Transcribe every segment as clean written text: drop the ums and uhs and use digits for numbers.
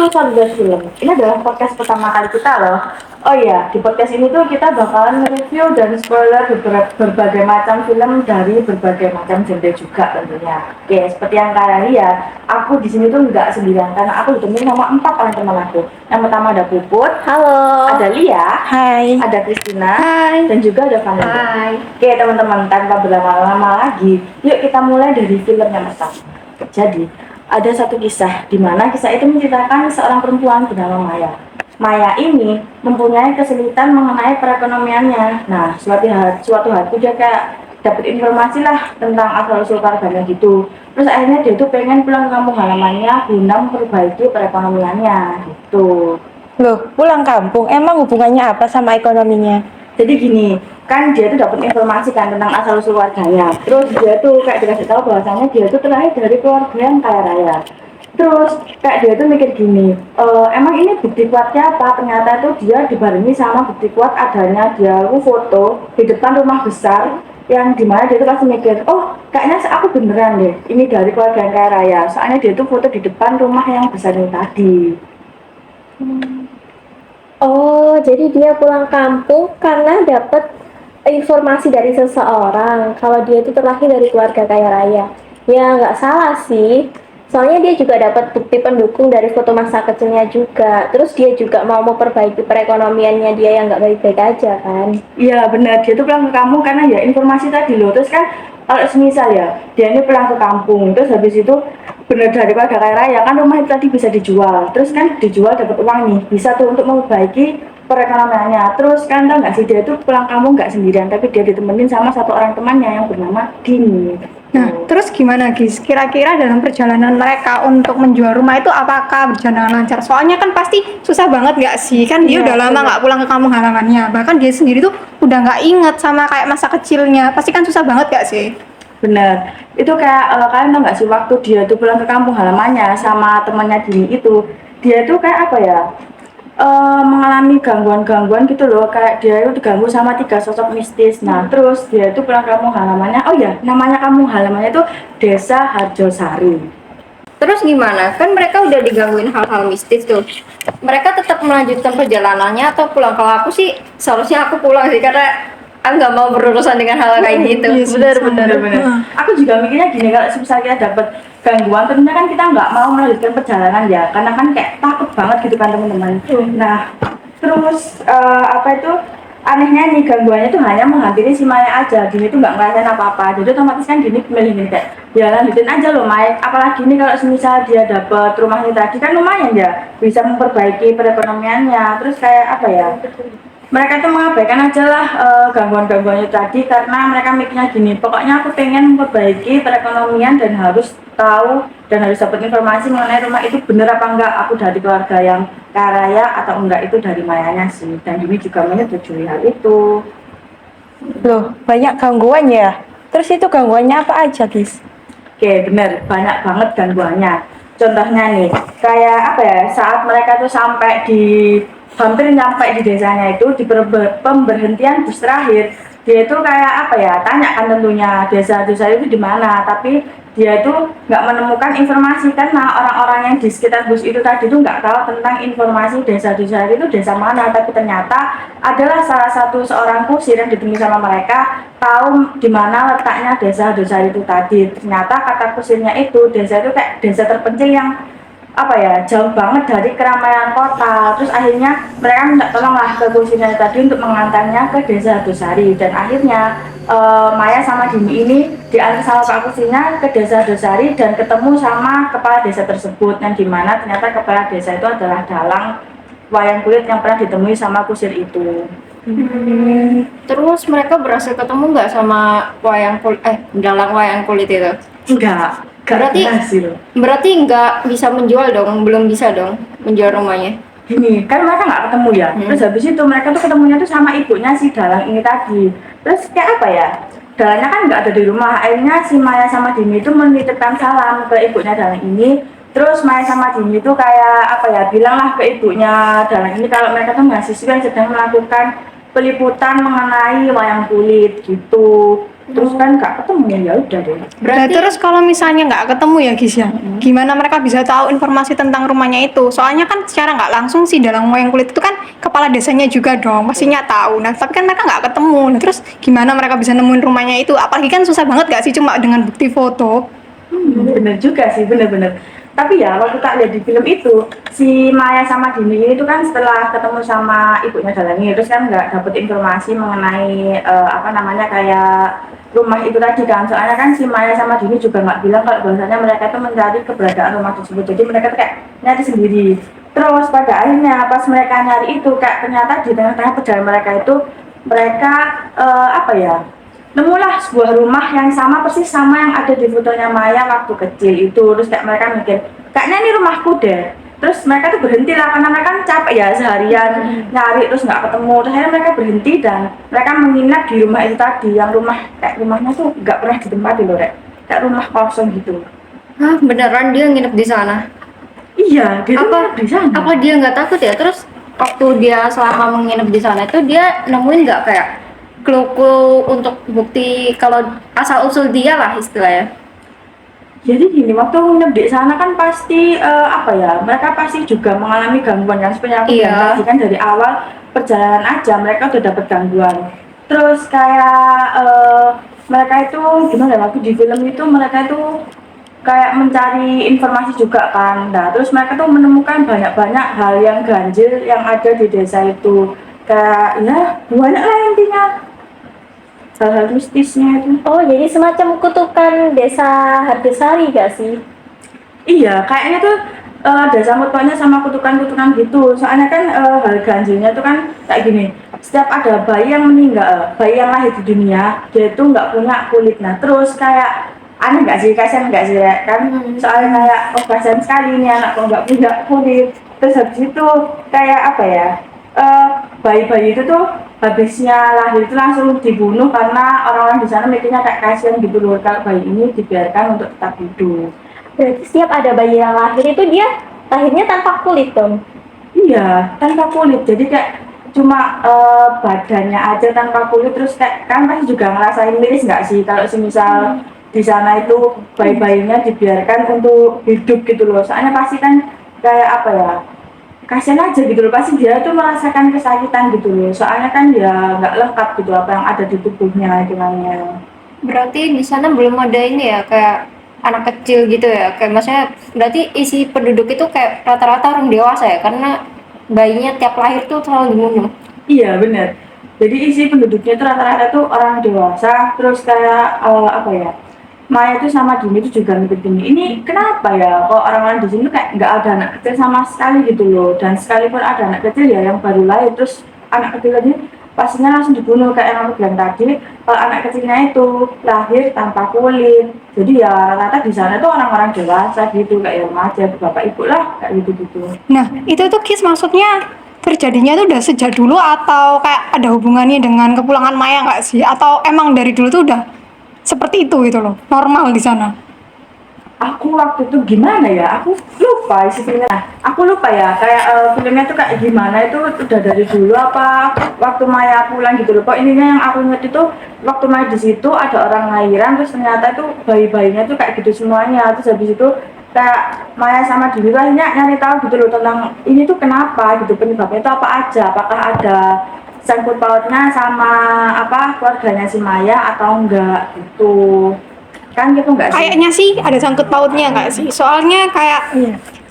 to Sahabat Film. Ini adalah podcast pertama kali kita loh. Oh iya, di podcast ini tuh kita bakalan review dan spoiler berbagai macam film dari berbagai macam genre juga tentunya. Oke, seperti yang kalian lihat, aku di sini tuh nggak sendirian karena aku ditemani sama 4 orang teman aku. Yang pertama ada Puput, Halo. ada Lia, Hai. ada Christina, Hai. dan juga ada Vanessa. Hai. Oke teman-teman, tanpa berlama-lama lagi, yuk kita mulai dari film yang pertama. Jadi, ada satu kisah di mana kisah itu menceritakan seorang perempuan bernama Maya. Maya ini mempunyai kesulitan mengenai perekonomiannya. Nah, suatu hari dia kayak dapat informasi lah tentang asal-usul keluarganya gitu. Terus akhirnya dia tuh pengen pulang ke kampung halamannya guna memperbaiki perekonomiannya gitu. Loh, pulang kampung emang hubungannya apa sama ekonominya? Jadi gini, kan dia tuh dapat informasi kan tentang asal-usul keluarganya. Terus dia tuh kayak dikasih tahu bahwasanya dia tuh terlahir dari keluarga yang kaya raya. Terus kayak dia tuh mikir gini, emang ini bukti kuatnya apa? Ternyata tuh dia dibarengi sama bukti kuat adanya dia foto di depan rumah besar yang dimana dia tuh pasti mikir, oh kayaknya aku beneran deh, ini dari keluarga yang kaya raya. Soalnya dia tuh foto di depan rumah yang besar yang tadi. Oh, jadi dia pulang kampung karena dapat informasi dari seseorang kalau dia itu terlahir dari keluarga kaya raya. Ya, nggak salah sih. Soalnya dia juga dapat bukti pendukung dari foto masa kecilnya juga. Terus dia juga mau memperbaiki perekonomiannya dia yang nggak baik-baik aja kan. Iya benar, dia tuh pulang ke kampung karena ya informasi tadi loh. Terus kan kalau semisal ya, dia ini pulang ke kampung, terus habis itu benar dari keluarga kaya raya kan rumah itu tadi bisa dijual. Terus kan dijual dapat uang nih, bisa tuh untuk memperbaiki perekonomiannya. Terus kan tau nggak sih dia tuh pulang kampung nggak sendirian, tapi dia ditemenin sama satu orang temannya yang bernama Dini. Nah, terus gimana Gis? Kira-kira dalam perjalanan mereka untuk menjual rumah itu apakah berjalan lancar? Soalnya kan pasti susah banget nggak sih? Kan dia Iya, udah lama bener. nggak pulang ke kampung halamannya. Bahkan dia sendiri tuh udah nggak inget sama kayak masa kecilnya. Pasti kan susah banget nggak sih? Bener, itu kayak kalian tau nggak sih waktu dia tuh pulang ke kampung halamannya sama temannya Dini itu, dia tuh kayak apa ya, mengalami gangguan-gangguan gitu loh, kayak dia itu diganggu sama 3 sosok mistis. Nah terus dia itu pulang ke kampung halamannya, oh ya namanya kampung halamannya itu Desa Harjosari. Terus gimana? Kan mereka udah digangguin hal-hal mistis tuh. Mereka tetap melanjutkan perjalanannya atau pulang? Kalau aku sih seharusnya aku pulang sih karena aku nggak mau berurusan dengan hal kayak gitu. Bener. Aku juga mikirnya gini, kalau misalnya kita dapat gangguan tentunya kan kita nggak mau melanjutkan perjalanan ya, karena kan kayak takut banget gitu kan teman-teman. Nah terus apa itu anehnya nih, gangguannya tuh hanya menghampiri si Maya aja. Gini tuh nggak ngerasain apa-apa, jadi otomatis kan gini milih nih kayak ya lanjutin aja loh Maya. Apalagi nih kalau semisal dia dapat rumahnya tadi kan lumayan ya, bisa memperbaiki perekonomiannya. Terus kayak apa ya, mereka tuh mengabaikan aja lah gangguan-gangguannya tadi karena mereka mikirnya gini, pokoknya aku pengen memperbaiki perekonomian dan harus tahu dan harus dapat informasi mengenai rumah itu bener apa enggak aku dari keluarga yang kaya raya atau enggak itu dari Mayanya sih. Dan Dini juga menyetujui hal itu. Loh, banyak gangguan ya? Terus itu gangguannya apa aja, Gis? Oke, bener, banyak banget gangguannya. Contohnya nih, kayak apa ya, saat mereka tuh hampir nyampe di desanya itu, di pemberhentian bus terakhir, dia itu kayak apa ya, tanya kan tentunya desa-desa itu di mana, tapi dia itu nggak menemukan informasi karena orang-orang yang di sekitar bus itu tadi itu nggak tahu tentang informasi desa-desa itu desa mana. Tapi ternyata adalah salah satu seorang kusir yang ditemui sama mereka tahu di mana letaknya desa-desa itu tadi. Ternyata kata kusirnya itu desa itu kayak desa terpencil yang apa ya, jauh banget dari keramaian kota. Terus akhirnya mereka minta tolong lah ke kusirnya tadi untuk mengantarnya ke desa Dosari. Dan akhirnya Maya sama Dini ini diantar sama Pak Kusirnya ke desa Dosari dan ketemu sama kepala desa tersebut, yang dimana ternyata kepala desa itu adalah dalang wayang kulit yang pernah ditemui sama kusir itu. Terus mereka berhasil ketemu nggak sama dalang wayang kulit itu? Enggak berhasil. Berarti nggak bisa menjual dong, belum bisa dong menjual rumahnya. Gini, kan mereka nggak ketemu ya. Terus habis itu mereka tuh ketemunya tuh sama ibunya si dalang ini tadi. Terus kayak apa ya, dalangnya kan nggak ada di rumah. Akhirnya si Maya sama Dini itu menitipkan salam ke ibunya dalang ini. Terus Maya sama Dini itu kayak apa ya, bilanglah ke ibunya dalang ini kalau mereka tuh mahasiswa yang sedang melakukan peliputan mengenai wayang kulit gitu. terus kan nggak ketemu, ya udah deh. Nah, Berarti terus kalau misalnya nggak ketemu ya Gis ya, gimana mereka bisa tahu informasi tentang rumahnya itu? Soalnya kan secara nggak langsung sih dalam wayang kulit itu kan kepala desanya juga dong, pastinya tahu. Nah, tapi kan mereka nggak ketemu. Nah, terus gimana mereka bisa nemuin rumahnya itu? Apalagi kan susah banget gak sih cuma dengan bukti foto? Bener juga sih, bener-bener. Tapi ya waktu tak lihat di film itu, si Maya sama Dini itu kan setelah ketemu sama ibunya Dalani, terus kan nggak dapet informasi mengenai apa namanya kayak rumah itu tadi kan. Soalnya kan si Maya sama Dini juga nggak bilang kalau bahwasanya mereka itu mencari keberadaan rumah tersebut. Jadi mereka tuh kayak nyari sendiri. Terus pada akhirnya pas mereka nyari itu, kayak ternyata di tengah-tengah perjalanan mereka itu mereka apa ya, nemulah sebuah rumah yang sama persis sama yang ada di fotonya Maya waktu kecil itu. Terus kayak mereka mikir, kayaknya ini rumahku deh. Terus mereka tuh berhenti lah karena mereka kan capek ya seharian nyari terus nggak ketemu. Terus akhirnya mereka berhenti dan mereka menginap di rumah itu tadi, yang rumah kayak rumahnya tuh nggak pernah ditempati loh, Rek. Kayak rumah kosong gitu. Hah, beneran dia nginep di sana? Iya, dia tuh Apa nginep di sana. apa dia nggak takut ya? Terus waktu dia selama menginap di sana itu dia nemuin nggak kayak clue-clue untuk bukti kalau asal usul dia lah istilahnya? Jadi gini, waktu nginep di sana kan pasti apa ya, mereka pasti juga mengalami gangguan kan, seperti aku bilang Iya. tadi kan dari awal perjalanan aja mereka udah dapat gangguan. Terus kayak mereka itu gimana ya, waktu di film itu mereka itu kayak mencari informasi juga kan. Nah, terus mereka tuh menemukan banyak-banyak hal yang ganjil yang ada di desa itu. Kayak ya banyak lah intinya hal-hal mistisnya itu. Oh, jadi semacam kutukan desa Harjasari gak sih? Iya, kayaknya tuh ada sangkut pautnya sama kutukan-kutukan gitu. Soalnya kan hal ganjilnya tuh kan kayak gini. Setiap ada bayi yang meninggal, bayi yang lahir di dunia, dia itu nggak punya kulit. Nah, terus kayak aneh nggak sih, kasihan nggak sih, Rek? Kan soalnya kayak oh kasihan sekali ini anak kok nggak punya kulit. Terus habis itu kayak apa ya? Bayi-bayi itu tuh habisnya lahir itu langsung dibunuh karena orang-orang di sana mikirnya kayak kasihan gitu loh kalau bayi ini dibiarkan untuk tetap hidup. Berarti setiap ada bayi yang lahir itu dia lahirnya tanpa kulit dong. Iya, tanpa kulit. Jadi kayak cuma badannya aja tanpa kulit. Terus kayak kan pasti juga ngerasain miris nggak sih kalau semisal di sana itu bayi-bayinya dibiarkan untuk hidup gitu loh. Soalnya pasti kan kayak apa ya? Kasihan aja gitu loh. Pasti dia tuh merasakan kesakitan gitu loh. Soalnya kan ya nggak lengkap gitu apa yang ada di tubuhnya istilahnya. Berarti di sana belum ada ini ya kayak anak kecil gitu ya? Kayak maksudnya berarti isi penduduk itu kayak rata-rata orang dewasa ya? Karena bayinya tiap lahir tuh selalu dibunuh. Iya benar. Jadi isi penduduknya itu rata-rata tuh orang dewasa. Terus kayak apa ya? Maya itu sama Dini itu juga mikir gini, ini kenapa ya kok orang-orang di sini tuh kayak nggak ada anak kecil sama sekali gitu loh. Dan sekalipun ada anak kecil ya yang baru lahir, terus anak kecil aja pastinya langsung dibunuh kayak yang aku bilang tadi. Kalau anak kecilnya itu lahir tanpa kulit, jadi ya rata-rata di sana tuh orang-orang dewasa gitu kayak remaja, bapak ibu lah kayak gitu-gitu. Nah, itu tuh Gis maksudnya terjadinya tuh udah sejak dulu atau kayak ada hubungannya dengan kepulangan Maya nggak sih? Atau emang dari dulu tuh udah seperti itu gitu loh, normal di sana? Aku waktu itu gimana ya, aku lupa isi filmnya. Nah, aku lupa ya kayak filmnya tuh kayak gimana, itu udah dari dulu apa waktu Maya pulang gitu loh. Kok ininya yang aku inget itu waktu Maya di situ ada orang lahiran, terus ternyata itu bayi-bayinya tuh kayak gitu semuanya. Terus habis itu kayak Maya sama Dini tuh akhirnya nyari tahu gitu loh tentang ini tuh kenapa gitu, penyebabnya itu apa aja, apakah ada sangkut pautnya sama apa keluarganya si Maya atau enggak gitu. Kan gitu enggak sih? Kayaknya sih ada sangkut pautnya nggak sih? Soalnya kayak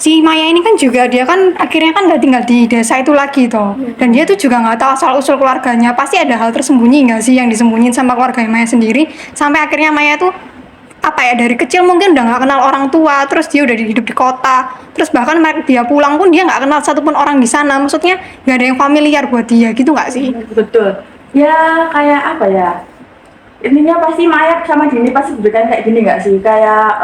si Maya ini kan juga dia kan akhirnya kan nggak tinggal di desa itu lagi toh, dan dia tuh juga nggak tahu asal usul keluarganya. Pasti ada hal tersembunyi nggak sih yang disembunyiin sama keluarga Maya sendiri, sampai akhirnya Maya tuh apa ya, dari kecil mungkin udah nggak kenal orang tua, terus dia udah hidup di kota, terus bahkan dia pulang pun dia nggak kenal satupun orang di sana. Maksudnya nggak ada yang familiar buat dia gitu nggak sih? Betul. Ya kayak apa ya? Intinya pasti Maya sama Dini pasti berikan kayak gini nggak sih? Kayak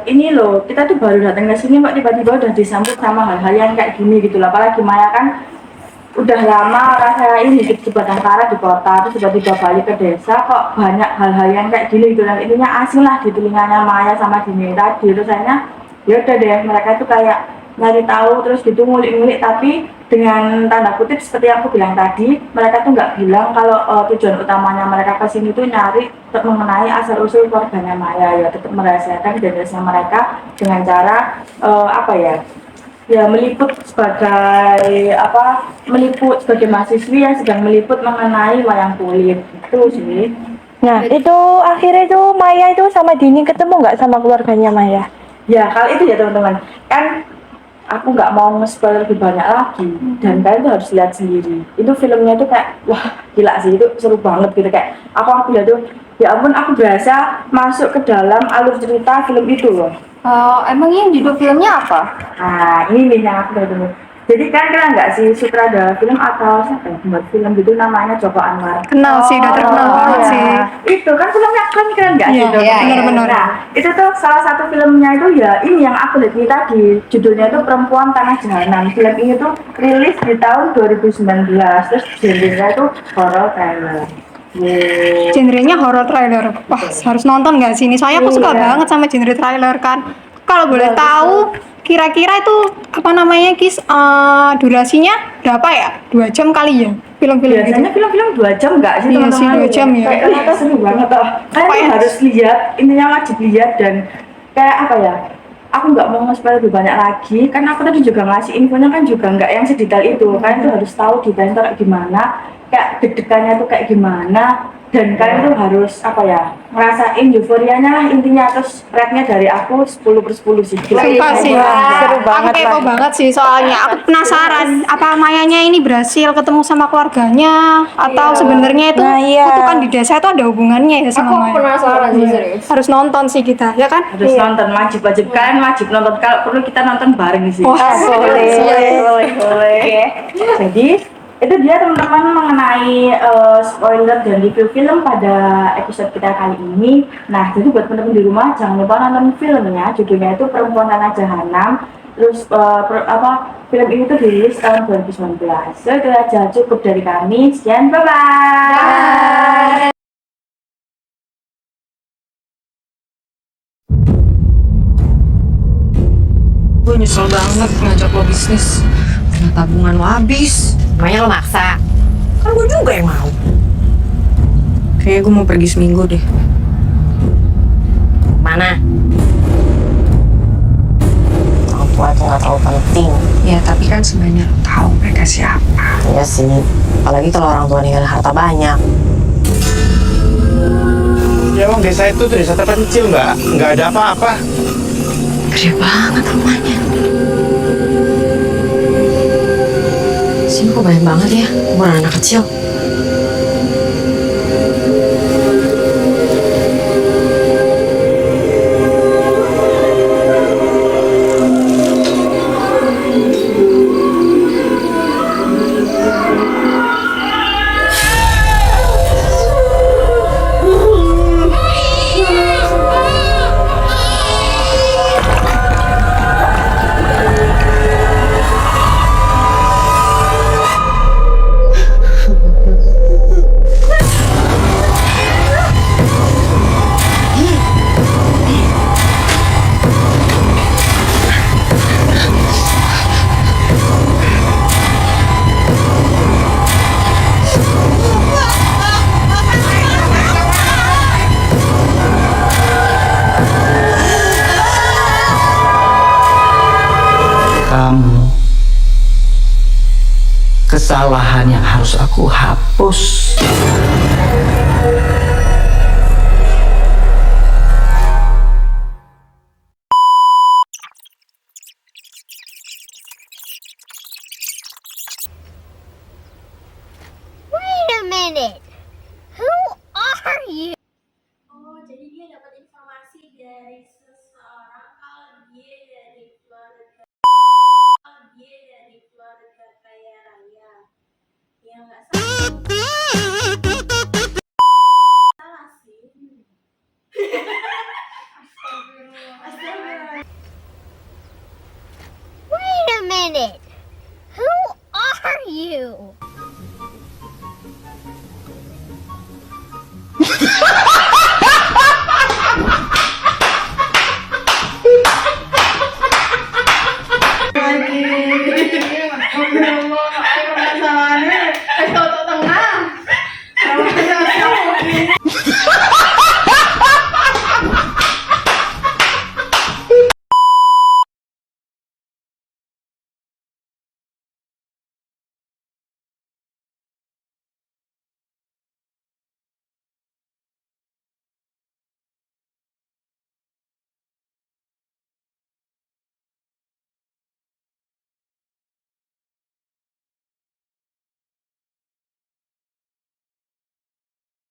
ini loh, kita tuh baru datang ke sini kok tiba-tiba udah disambut sama hal-hal yang kayak gini gitu lah. Apalagi Maya kan udah lama rasa ini hidup di Batangkara di kota, terus tiba-tiba balik ke desa kok banyak hal-hal yang kayak gini gitu. Dan intinya asing lah di telinganya Maya sama Dini tadi. Terus akhirnya ya udah deh, mereka itu kayak nyari tahu terus gitu ngulik-ngulik, tapi dengan tanda kutip seperti yang aku bilang tadi, mereka tuh nggak bilang kalau tujuan utamanya mereka ke sini tuh nyari mengenai asal usul keluarganya Maya, ya tetap merahasiakan identitasnya mereka dengan cara apa ya, ya meliput sebagai apa, meliput sebagai mahasiswi yang sedang meliput mengenai wayang kulit itu sih. Nah, itu akhirnya itu Maya itu sama Dini ketemu nggak sama keluarganya Maya? Ya kalau itu ya teman-teman, kan aku nggak mau nge-spoil lebih banyak lagi, dan kalian tuh harus lihat sendiri. Itu filmnya tuh kayak wah gila sih, itu seru banget gitu, kayak aku lihat tuh ya ampun, aku berasa masuk ke dalam alur cerita film itu loh. Emangnya judul filmnya apa? Nah ini nih yang aku lihat dulu. Jadi kan kalian nggak sih sutradara film atau siapa yang buat film gitu namanya Joko Anwar? Kenal sih, udah terkenal banget ya. sih. Itu kan filmnya keren nggak Iya, sih? Dok? iya, benar-benar. Nah, itu tuh salah satu filmnya itu ya ini yang aku lihat tadi. Judulnya itu Perempuan Tanah Jahanam. Film ini tuh rilis di tahun 2019. Terus genrenya itu horror thriller. Yeay. Genrenya horror trailer. Wah, harus nonton nggak sih ini? Soalnya aku suka Iya. banget sama genre trailer kan. Kalau boleh Bagus, tahu, kira-kira itu apa namanya, Kis? Durasinya berapa ya? 2 jam kali ya? Film-film gitu. Biasanya film-film 2 jam nggak sih Iya teman-teman? sih, 2 jam ya. Kayak ternyata seru banget toh. Kalian tuh Pokoknya- harus lihat, intinya wajib lihat, dan kayak apa ya? Aku nggak mau nge-spoil lebih banyak lagi, kan aku tadi juga ngasih infonya kan juga nggak yang sedetail itu. Kalian tuh harus tahu detailnya tuh kayak gimana, kayak deg-degannya tuh kayak gimana, dan kalian tuh harus apa ya, ngerasain euforianya lah intinya. Terus rate-nya dari aku 10/10 sih. Sumpah sih, Seru aku banget kepo lah. banget sih soalnya aku penasaran apa Mayanya ini berhasil ketemu sama keluarganya atau sebenarnya itu Nah, iya. kutukan di desa itu ada hubungannya ya sama Aku Maya. penasaran sih Iya. serius. Harus nonton sih kita, ya kan? Harus nonton, wajib kalian wajib nonton. Kalau perlu kita nonton bareng di sini. Wah, boleh. Jadi itu dia teman-teman mengenai spoiler dan review film pada episode kita kali ini. Nah, jadi buat teman-teman di rumah jangan lupa nonton filmnya. Judulnya itu Perempuan Tanah Jahanam. Terus film ini tuh dirilis tahun 2019. So itu aja, cukup dari kami. Sekian, bye. Gue nyesel banget ngajak lo bisnis. Karena tabungan lo habis. Makanya lo maksa. Kan gue juga yang mau. Kayaknya gue mau pergi seminggu deh. Mana? Orang tua itu nggak terlalu penting. Ya tapi kan sebenarnya lo tahu mereka siapa. Ya sih, apalagi kalau orang tua ninggalin harta banyak. Ya emang desa itu tuh desa terpencil, nggak ada apa-apa. Gede banget rumahnya. Sini kok banyak banget ya, umur anak kecil. Kamu kesalahan yang harus aku hapus. Wait a minute. Who are you? Oh, jadi dia dapat informasi dari seseorang kalau dia dari keluarga kaya raya. Ya nggak salah sih. Wait a minute.